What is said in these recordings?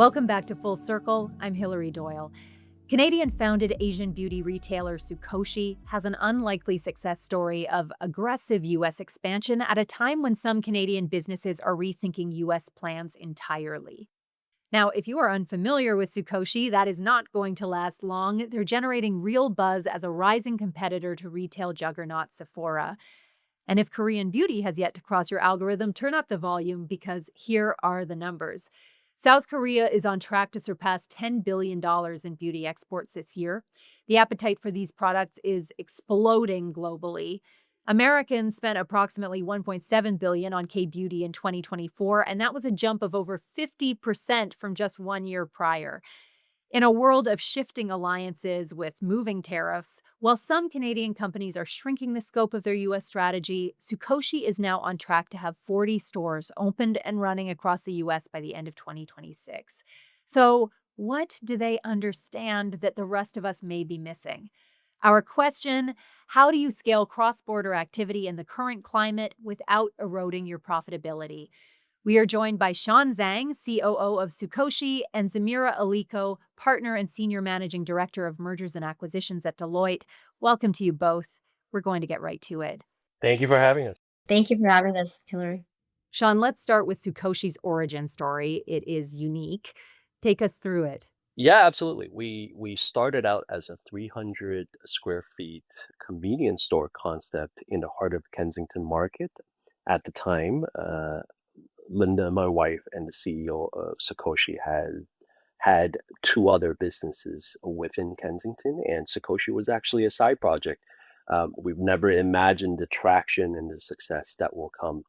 Welcome back to Full Circle. I'm Hilary Doyle. Canadian-founded Asian beauty retailer Sukoshi has an unlikely success story of aggressive U.S. expansion at a time when some Canadian businesses are rethinking U.S. plans entirely. Now, if you are unfamiliar with Sukoshi, that is not going to last long. They're generating real buzz as a rising competitor to retail juggernaut Sephora. And if Korean beauty has yet to cross your algorithm, turn up the volume because here are the numbers. South Korea is on track to surpass $10 billion in beauty exports this year. The appetite for these products is exploding globally. Americans spent approximately $1.7 billion on K-beauty in 2024, and that was a jump of over 50% from just 1 year prior. In a world of shifting alliances with moving tariffs, while some Canadian companies are shrinking the scope of their U.S. strategy, Sukoshi is now on track to have 40 stores opened and running across the U.S. by the end of 2026. So, what do they understand that the rest of us may be missing? Our question: how do you scale cross-border activity in the current climate without eroding your profitability? We are joined by Zhang, COO of Sukoshi, and Zamira Aliko, partner and senior managing director of mergers and acquisitions at Deloitte. Welcome to you both. We're going to get right to it. Thank you for having us. Thank you for having us, Hillary. Let's start with Sukoshi's origin story. It is unique. Take us through it. Yeah, absolutely. We started out as a 300 square feet convenience store concept in the heart of Kensington Market. At the time, Linda, my wife, and the CEO of Sukoshi had two other businesses within Kensington, and Sukoshi was actually a side project. We've never imagined the traction and the success that will come,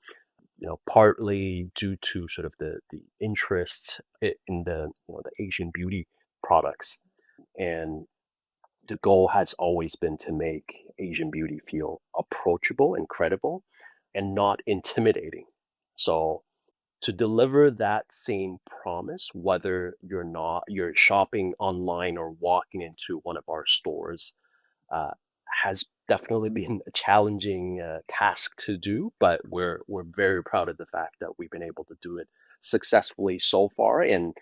partly due to sort of the interest in the Asian beauty products, and the goal has always been to make Asian beauty feel approachable and credible, and not intimidating. So to deliver that same promise, whether you're shopping online or walking into one of our stores, uh, has definitely been a challenging task to do, but we're very proud of the fact that we've been able to do it successfully so far, and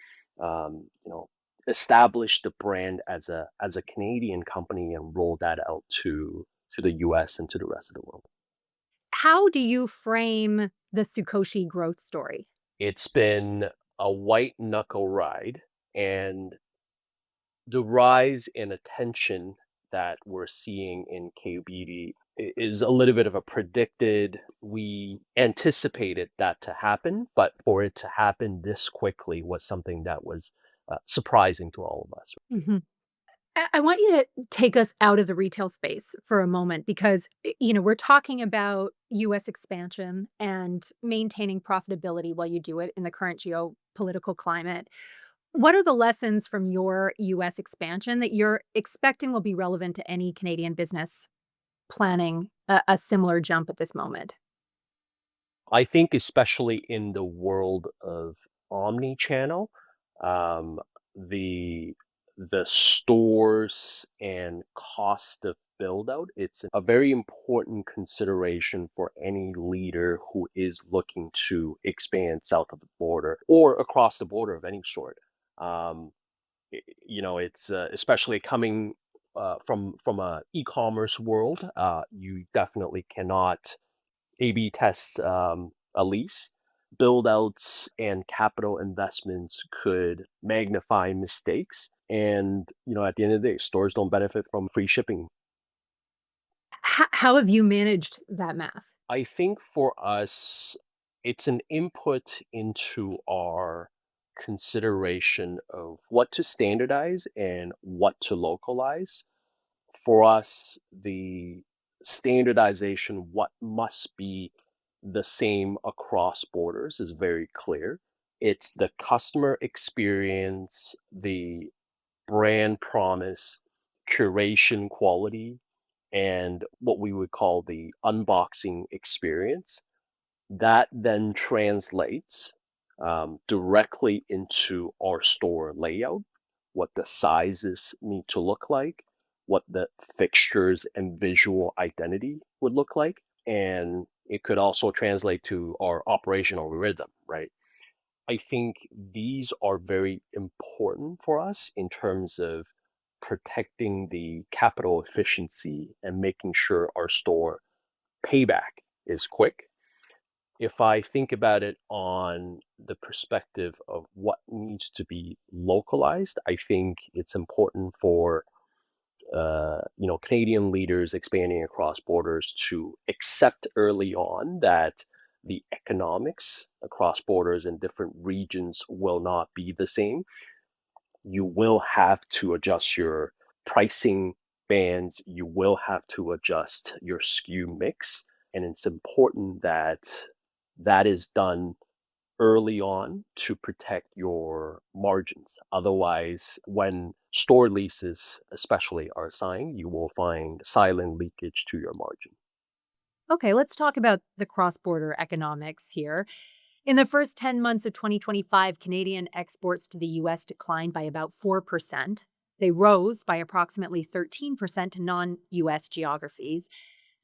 establish the brand as a Canadian company and roll that out to the U.S. and to the rest of the world. How do you frame the Sukoshi growth story? It's been a white knuckle ride, and the rise in attention that we're seeing in K-beauty is a little bit of a predicted. We anticipated that to happen, but for it to happen this quickly was something that was surprising to all of us. Mhm. I want you to take us out of the retail space for a moment because, we're talking about US expansion and maintaining profitability while you do it in the current geopolitical climate. What are the lessons from your US expansion that you're expecting will be relevant to any Canadian business planning a similar jump at this moment? I think especially in the world of omni-channel, um, the the stores and cost of build out, it's a very important consideration for any leader who is looking to expand south of the border or across the border of any sort. Um, it's especially coming from a e-commerce world. You definitely cannot A/B test a lease. Build outs and capital investments could magnify mistakes. And, at the end of the day, stores don't benefit from free shipping. How have you managed that math? I think for us, it's an input into our consideration of what to standardize and what to localize. For us, the standardization, what must be the same across borders, is very clear. It's the customer experience, the brand promise, curation quality, and what we would call the unboxing experience. That then translates directly into our store layout, what the sizes need to look like, what the fixtures and visual identity would look like. And it could also translate to our operational rhythm, right? I think these are very important for us in terms of protecting the capital efficiency and making sure our store payback is quick. If I think about it on the perspective of what needs to be localized, I think it's important for Canadian leaders expanding across borders to accept early on that the economics across borders in different regions will not be the same. You will have to adjust your pricing bands, you will have to adjust your SKU mix, and it's important that that is done early on to protect your margins. Otherwise, when store leases, especially, are signed, you will find silent leakage to your margin. Okay, let's talk about the cross border economics here. In the first 10 months of 2025, Canadian exports to the US declined by about 4%. They rose by approximately 13% to non US geographies.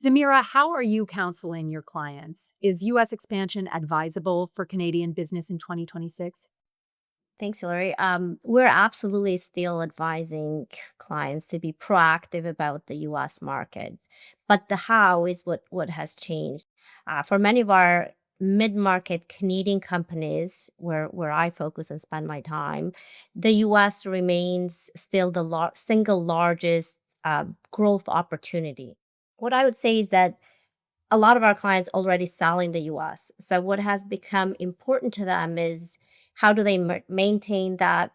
Zamira, how are you counseling your clients? Is US expansion advisable for Canadian business in 2026? Thanks, Hillary. We're absolutely still advising clients to be proactive about the US market, but the how is what has changed. For many of our mid-market Canadian companies, where I focus and spend my time, the US remains still the single largest growth opportunity. What I would say is that a lot of our clients already sell in the US. So what has become important to them is how do they maintain that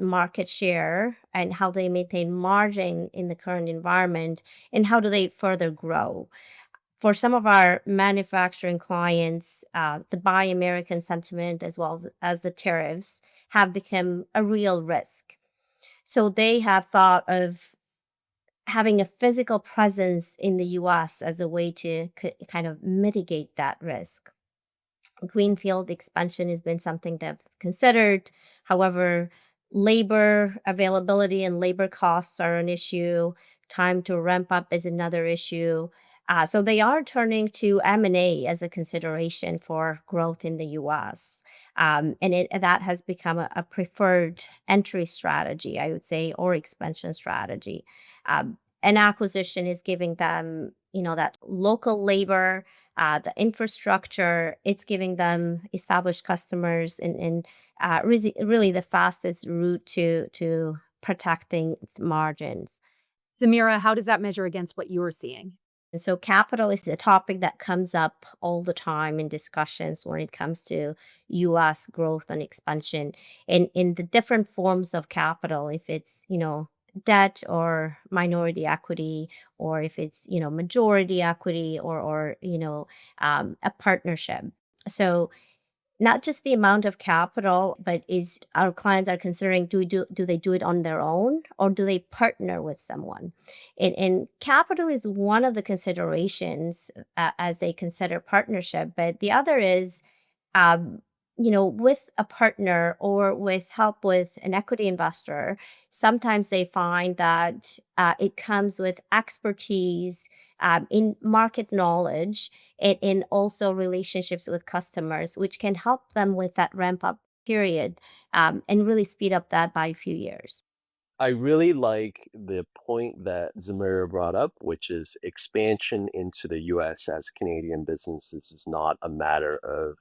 market share and how they maintain margin in the current environment and how do they further grow. For some of our manufacturing clients, the buy American sentiment as well as the tariffs have become a real risk. So they have thought of having a physical presence in the US as a way to kind of mitigate that risk. Greenfield expansion has been something they've considered. However, labor availability and labor costs are an issue. Time to ramp up is another issue. So they are turning to M&A as a consideration for growth in the U.S. That has become a preferred entry strategy, I would say, or expansion strategy. An acquisition is giving them, that local labor, the infrastructure. It's giving them established customers and really the fastest route to protecting margins. Zamira, how does that measure against what you're seeing? And so capital is a topic that comes up all the time in discussions when it comes to US growth and expansion in the different forms of capital, if it's, debt or minority equity, or if it's, majority equity or a partnership. So not just the amount of capital, but is our clients are considering do they do it on their own or do they partner with someone? And capital is one of the considerations as they consider partnership, but the other is um, with a partner or with help with an equity investor, sometimes they find that it comes with expertise in market knowledge and also relationships with customers, which can help them with that ramp up period and really speed up that by a few years. I really like the point that Zamira brought up, which is expansion into the US as Canadian businesses is not a matter of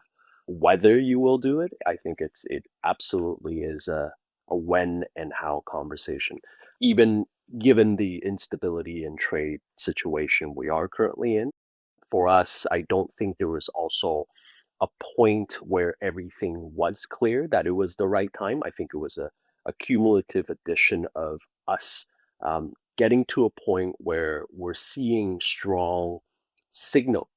whether you will do it. I think it absolutely is a when and how conversation. Even given the instability in trade situation we are currently in, for us, I don't think there was also a point where everything was clear that it was the right time. I think it was a cumulative addition of us getting to a point where we're seeing strong signals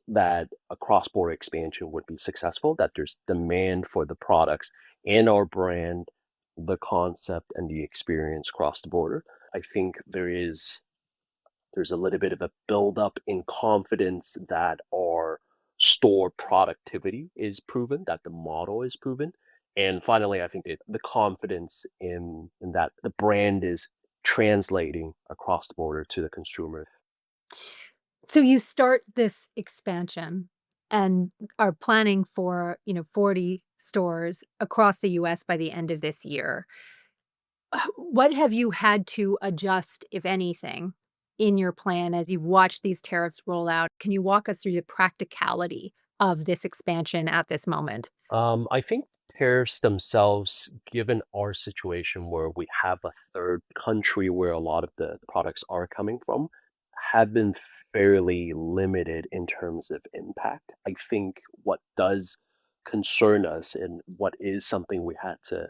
that a cross border expansion would be successful, that there's demand for the products and our brand, the concept, and the experience across the border. I think there's a little bit of a buildup in confidence that our store productivity is proven, that the model is proven. And finally, I think the confidence in that the brand is translating across the border to the consumer. So you start this expansion. and are planning for, 40 stores across the US by the end of this year. What have you had to adjust, if anything, in your plan as you've watched these tariffs roll out? Can you walk us through the practicality of this expansion at this moment? I think tariffs themselves, given our situation where we have a third country where a lot of the products are coming from, have been fairly limited in terms of impact. I think what does concern us and what is something we had to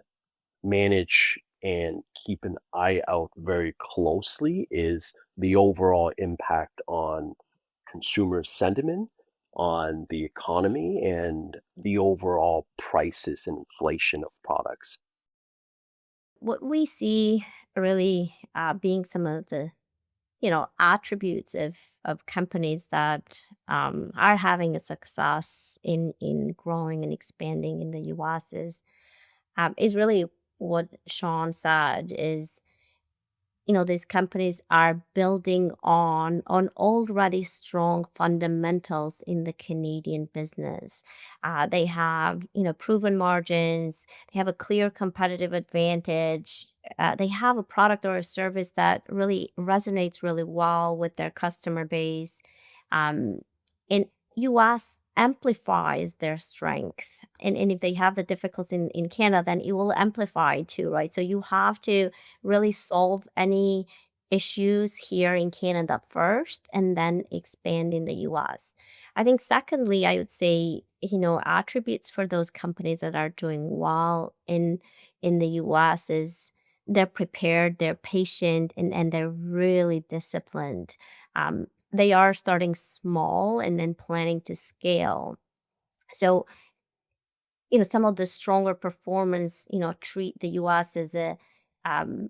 manage and keep an eye out very closely is the overall impact on consumer sentiment, on the economy, and the overall prices and inflation of products. What we see really being some of the attributes of companies that are having a success in growing and expanding in the U.S. Is really what Sean said is these companies are building on already strong fundamentals in the Canadian business. They have proven margins. They have a clear competitive advantage. They have a product or a service that really resonates really well with their customer base. Um, and US amplifies their strength. And if they have the difficulties in Canada, then it will amplify too, right? So you have to really solve any issues here in Canada first and then expand in the US. I think secondly, I would say, attributes for those companies that are doing well in the US is they're prepared, they're patient, and they're really disciplined. They are starting small and then planning to scale. So some of the stronger performance, treat the US as a, um,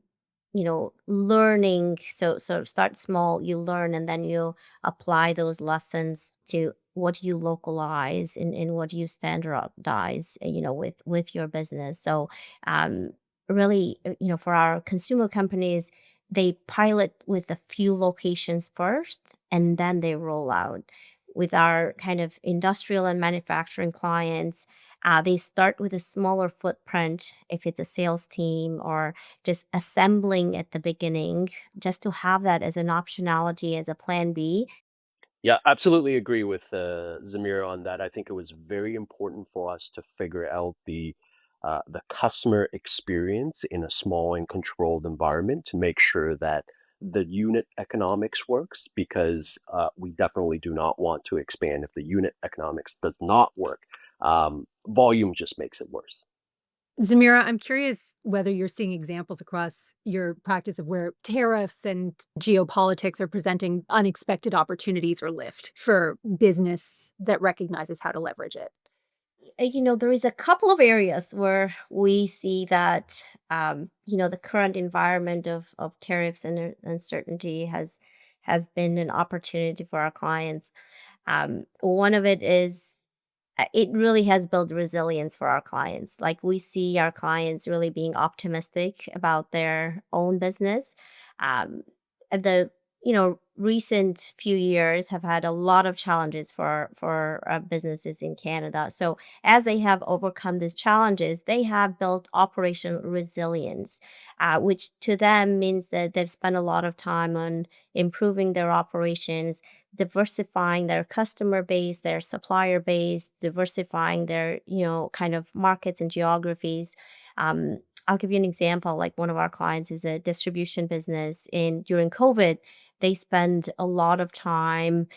learning. So start small, you learn, and then you apply those lessons to what you localize and what you standardize, with your business. So um, really, for our consumer companies, they pilot with a few locations first, and then they roll out. With our kind of industrial and manufacturing clients, they start with a smaller footprint if it's a sales team or just assembling at the beginning, just to have that as an optionality as a plan B. Yeah, absolutely agree with Zamira on that. I think it was very important for us to figure out the customer experience in a small and controlled environment to make sure that the unit economics works because we definitely do not want to expand if the unit economics does not work. Volume just makes it worse. Zamira, I'm curious whether you're seeing examples across your practice of where tariffs and geopolitics are presenting unexpected opportunities or lift for business that recognizes how to leverage it. There is a couple of areas where we see that, the current environment of tariffs and uncertainty has been an opportunity for our clients. One of it is it really has built resilience for our clients. Like we see our clients really being optimistic about their own business. Um, the recent few years have had a lot of challenges for businesses in Canada. So as they have overcome these challenges, they have built operational resilience, which to them means that they've spent a lot of time on improving their operations, diversifying their customer base, their supplier base, diversifying their, kind of markets and geographies. I'll give you an example. Like one of our clients is a distribution business, and during COVID, they spend a lot of time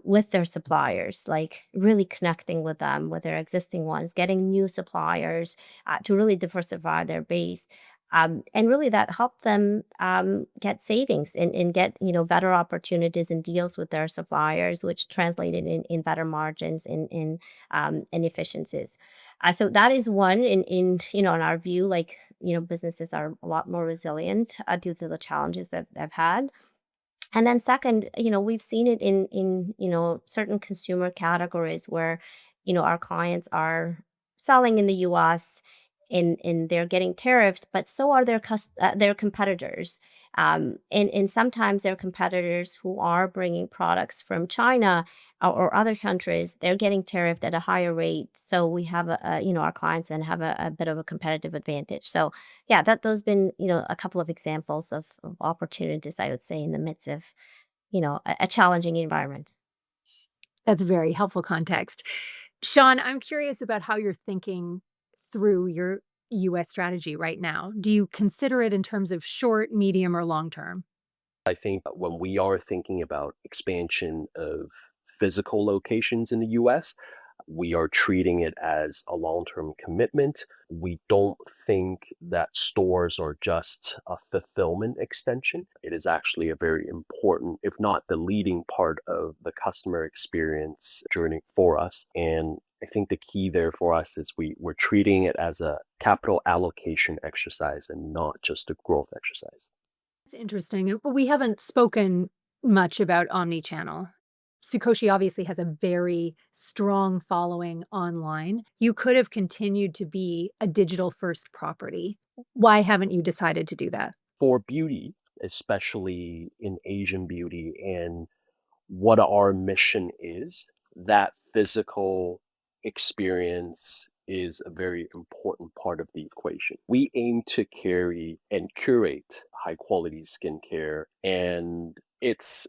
with their suppliers, like really connecting with them, with their existing ones, getting new suppliers to really diversify their base. And really that helped them get savings and get better opportunities and deals with their suppliers, which translated in better margins and efficiencies. So that is one in our view, like businesses are a lot more resilient due to the challenges that they've had. And then second, we've seen it in certain consumer categories where our clients are selling in the US, and they're getting tariffed, but so are their competitors. And sometimes their competitors who are bringing products from China or other countries, they're getting tariffed at a higher rate. So we have our clients then have a bit of a competitive advantage. So yeah, those been a couple of examples of opportunities, I would say, in the midst of a challenging environment. That's very helpful context. Sean, I'm curious about how you're thinking through your US strategy right now. Do you consider it in terms of short, medium, or long term? I think that when we are thinking about expansion of physical locations in the US, we are treating it as a long-term commitment. We don't think that stores are just a fulfillment extension. It is actually a very important, if not the leading part of the customer experience journey for us. And I think the key there for us is we're treating it as a capital allocation exercise and not just a growth exercise. It's interesting. But we haven't spoken much about omni-channel. Sukoshi obviously has a very strong following online. You could have continued to be a digital first property. Why haven't you decided to do that? For beauty, especially in Asian beauty and what our mission is, that physical experience is a very important part of the equation. We aim to carry and curate high quality skincare, and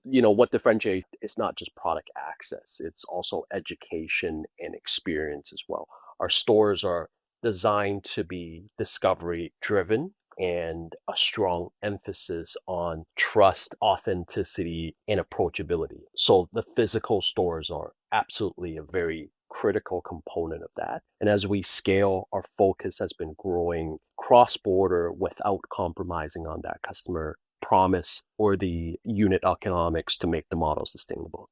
what differentiates is not just product access, it's also education and experience as well. Our stores are designed to be discovery driven and a strong emphasis on trust, authenticity, and approachability. So the physical stores are absolutely a very critical component of that. And as we scale, our focus has been growing cross border without compromising on that customer promise or the unit economics to make the model sustainable.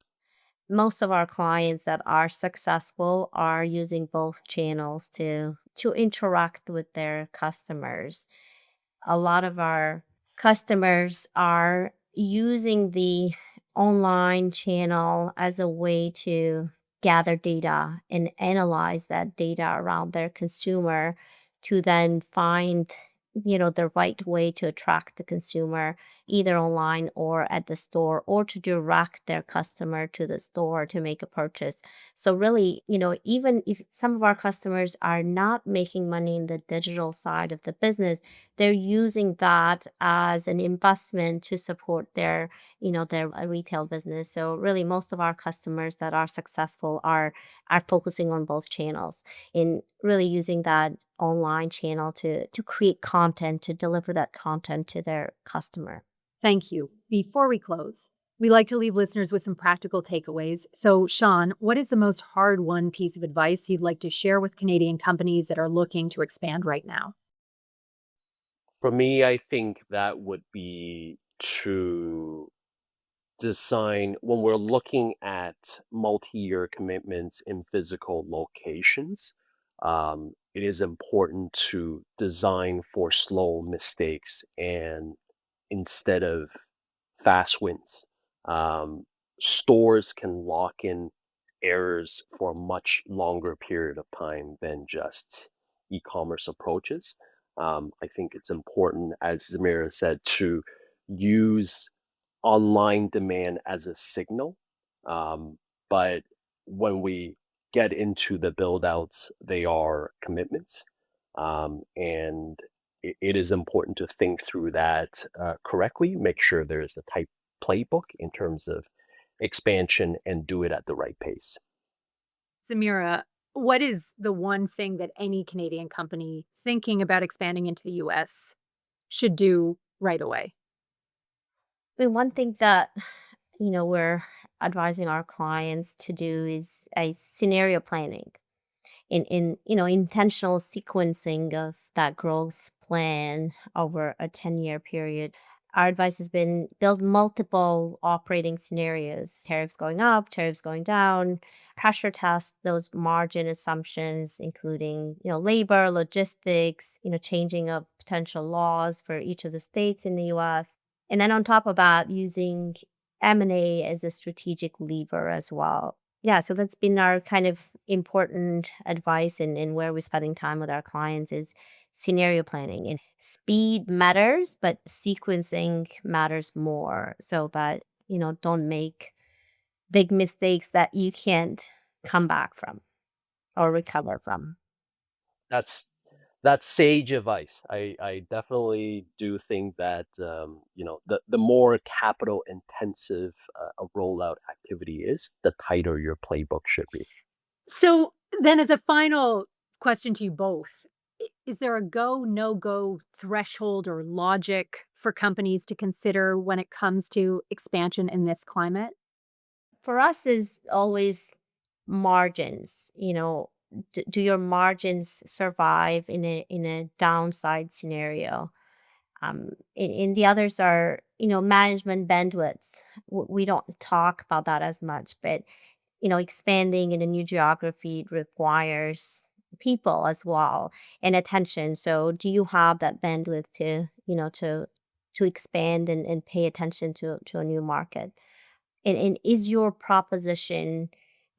Most of our clients that are successful are using both channels to interact with their customers. A lot of our customers are using the online channel as a way to gather data and analyze that data around their consumer to then find the right way to attract the consumer either online or at the store, or to direct their customer to the store to make a purchase. So really, even if some of our customers are not making money in the digital side of the business, they're using that as an investment to support their retail business. So really, most of our customers that are successful are focusing on both channels in really using that online channel to create content, to deliver that content to their customer. Thank you. Before we close, we like to leave listeners with some practical takeaways. So, Sean, what is the most hard won piece of advice you'd like to share with Canadian companies that are looking to expand right now? For me, I think that would be to design when we're looking at multi-year commitments in physical locations. It is important to design for slow mistakes and instead of fast wins. Um, Stores can lock in errors for a much longer period of time than just e-commerce approaches. I think it's important, as Zamira said, to use online demand as a signal. Um, but when we get into the build outs, they are commitments. And it is important to think through that correctly, make sure there's a type playbook in terms of expansion and do it at the right pace. Zamira, what is the one thing that any Canadian company thinking about expanding into the US should do right away? I mean, one thing that we're advising our clients to do is a scenario planning in intentional sequencing of that growth plan over a 10-year period. Our advice has been build multiple operating scenarios, tariffs going up, tariffs going down, pressure test those margin assumptions, including, labor, logistics, changing of potential laws for each of the states in the US. And then on top of that, using M&A as a strategic lever as well. Yeah, so that's been our kind of important advice in where we're spending time with our clients is scenario planning. And speed matters, but sequencing matters more so that, don't make big mistakes that you can't come back from or recover from. That's that's sage advice. I definitely do think that the more capital intensive a rollout activity is, the tighter your playbook should be. So then, as a final question to you both, is there a go, no go threshold or logic for companies to consider when it comes to expansion in this climate? For us is always margins, do your margins survive in a downside scenario? And the others are, management bandwidth. We don't talk about that as much, but expanding in a new geography requires people as well and attention. So do you have that bandwidth to expand and pay attention to a new market? And is your proposition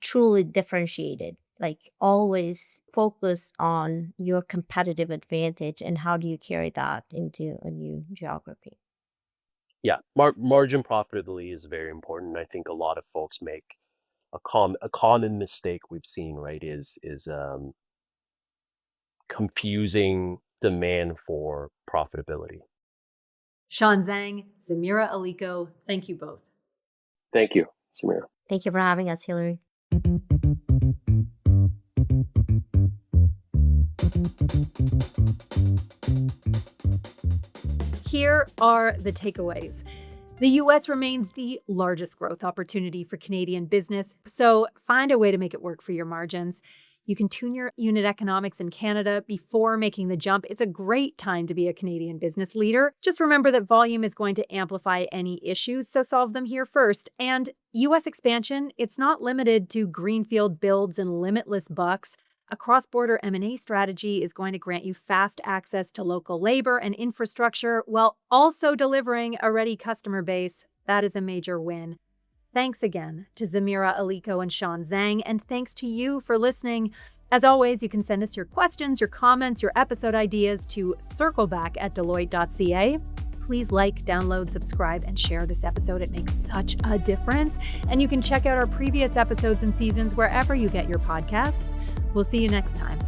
truly differentiated? Like always focus on your competitive advantage and how do you carry that into a new geography? Yeah, margin profitability is very important. I think a lot of folks make a common mistake we've seen, right, is confusing demand for profitability. Sean Zhang, Zamira Aliko, thank you both. Thank you, Samira. Thank you for having us, Hillary. Here are the takeaways. The US remains the largest growth opportunity for Canadian business, so find a way to make it work for your margins. You can tune your unit economics in Canada before making the jump. It's a great time to be a Canadian business leader. Just remember that volume is going to amplify any issues, so solve them here first. And US expansion, it's not limited to greenfield builds and limitless bucks. A cross-border M&A strategy is going to grant you fast access to local labor and infrastructure while also delivering a ready customer base. That is a major win. Thanks again to Zamira Aliko and Sean Zhang, and thanks to you for listening. As always, you can send us your questions, your comments, your episode ideas to circleback@deloitte.ca. Please like, download, subscribe, and share this episode. It makes such a difference. And you can check out our previous episodes and seasons wherever you get your podcasts. We'll see you next time.